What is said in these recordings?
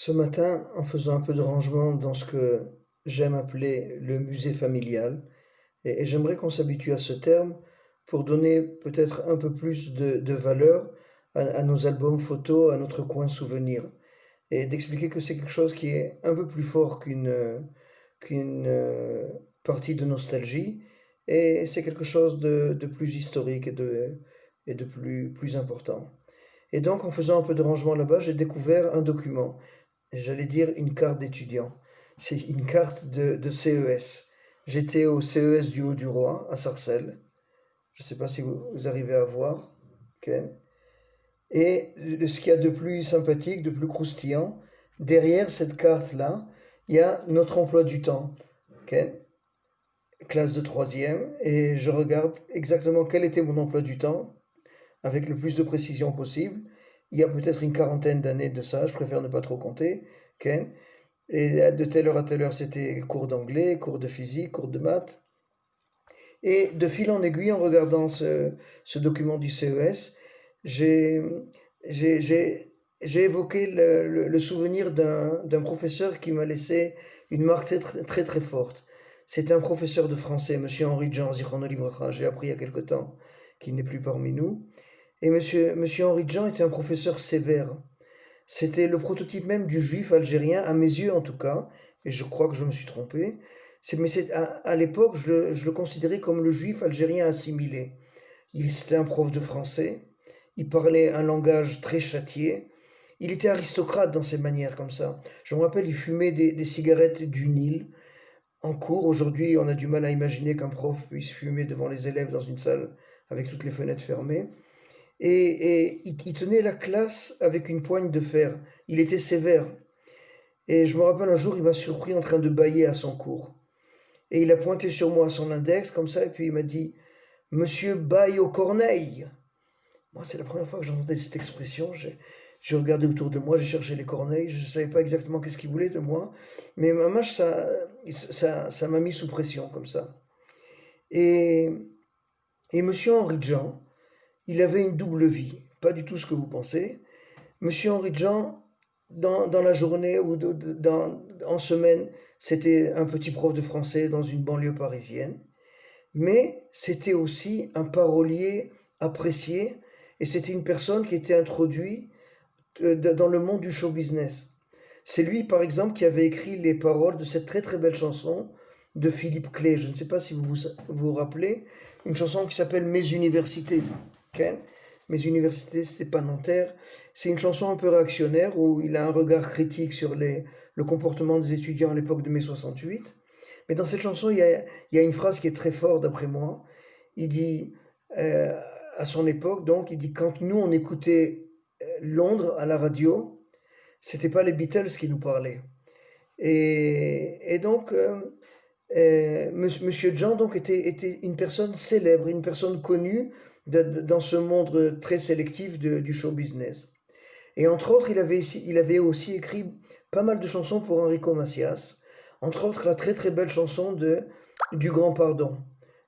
Ce matin, en faisant un peu de rangement dans ce que j'aime appeler le musée familial, et j'aimerais qu'on s'habitue à ce terme pour donner peut-être un peu plus de valeur à nos albums photos, à notre coin souvenir, et d'expliquer que c'est quelque chose qui est un peu plus fort qu'une partie de nostalgie, et c'est quelque chose de plus historique et de plus important. Et donc, en faisant un peu de rangement là-bas, j'ai découvert un document. J'allais dire une carte d'étudiant. C'est une carte de CES. J'étais au CES du Haut-du-Roi, à Sarcelles. Je ne sais pas si vous arrivez à voir, Ken. Et ce qu'il y a de plus sympathique, de plus croustillant, derrière cette carte-là, il y a notre emploi du temps. Ken, classe de troisième, et je regarde exactement quel était mon emploi du temps, avec le plus de précision possible. Il y a peut-être une quarantaine d'années de ça, je préfère ne pas trop compter, Ken. Et de telle heure à telle heure, c'était cours d'anglais, cours de physique, cours de maths. Et de fil en aiguille, en regardant ce document du CES, j'ai j'ai- j'ai- j'ai évoqué le souvenir d'un professeur qui m'a laissé une marque très très très, très forte. C'était un professeur de français, Monsieur Henri Jean Zichrono Livracha, j'ai appris il y a quelque temps qu'il n'est plus parmi nous. Et Monsieur Henri Jean était un professeur sévère. C'était le prototype même du juif algérien, à mes yeux en tout cas, et je crois que je me suis trompé. À l'époque, je le considérais comme le juif algérien assimilé. C'était un prof de français, il parlait un langage très châtié, il était aristocrate dans ses manières comme ça. Je me rappelle, il fumait des cigarettes du Nil en cours. Aujourd'hui, on a du mal à imaginer qu'un prof puisse fumer devant les élèves dans une salle avec toutes les fenêtres fermées. Et il tenait la classe avec une poigne de fer. Il était sévère. Et je me rappelle un jour, il m'a surpris en train de bâiller à son cours. Et il a pointé sur moi son index comme ça, et puis il m'a dit: Monsieur baille aux corneilles. Moi, c'est la première fois que j'entendais cette expression. J'ai regardé autour de moi, j'ai cherché les corneilles, je ne savais pas exactement qu'est-ce qu'il voulait de moi. Mais ma mâche, ça m'a mis sous pression comme ça. Et, et Monsieur Henri Jean, il avait une double vie. Pas du tout ce que vous pensez. Monsieur Henri Jean, dans la journée ou en semaine, c'était un petit prof de français dans une banlieue parisienne. Mais c'était aussi un parolier apprécié et c'était une personne qui était introduite dans le monde du show business. C'est lui, par exemple, qui avait écrit les paroles de cette très très belle chanson de Philippe Clay. Je ne sais pas si vous rappelez, une chanson qui s'appelle Mes universités. Ken, Mes universités, c'était pas Nanterre. C'est une chanson un peu réactionnaire où il a un regard critique sur le comportement des étudiants à l'époque de mai 68. Mais dans cette chanson, il y a une phrase qui est très forte d'après moi. Il dit, euh, à son époque, donc, il dit, quand nous on écoutait Londres à la radio, c'était pas les Beatles qui nous parlaient. Et donc, Monsieur John donc était une personne célèbre, une personne connue dans ce monde très sélectif du show business. Et entre autres, il avait aussi écrit pas mal de chansons pour Enrico Macias, entre autres la très très belle chanson du Grand Pardon.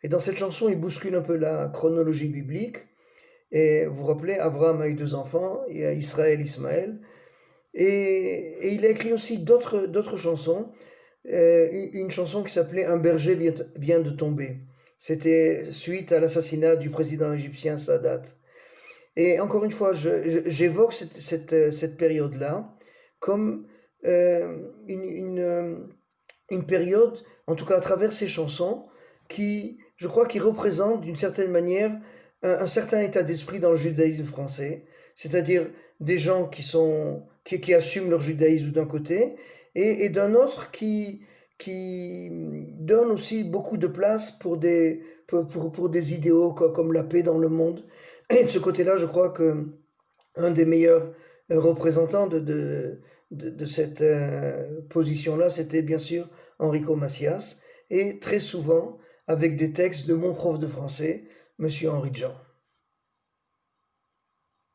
Et dans cette chanson, il bouscule un peu la chronologie biblique. Et vous vous rappelez, Abraham a eu deux enfants, il y a Israël, Ismaël. Et il a écrit aussi d'autres chansons. Une chanson qui s'appelait Un berger vient de tomber. C'était suite à l'assassinat du président égyptien Sadat. Et encore une fois, j'évoque cette période-là comme une période, en tout cas à travers ces chansons, je crois, qui représente d'une certaine manière un certain état d'esprit dans le judaïsme français, c'est-à-dire des gens qui assument leur judaïsme d'un côté, et d'un autre qui donne aussi beaucoup de place pour des idéaux comme la paix dans le monde. Et de ce côté-là, je crois que un des meilleurs représentants de cette position-là, c'était bien sûr Enrico Macias, et très souvent avec des textes de mon prof de français, Monsieur Henri Jean.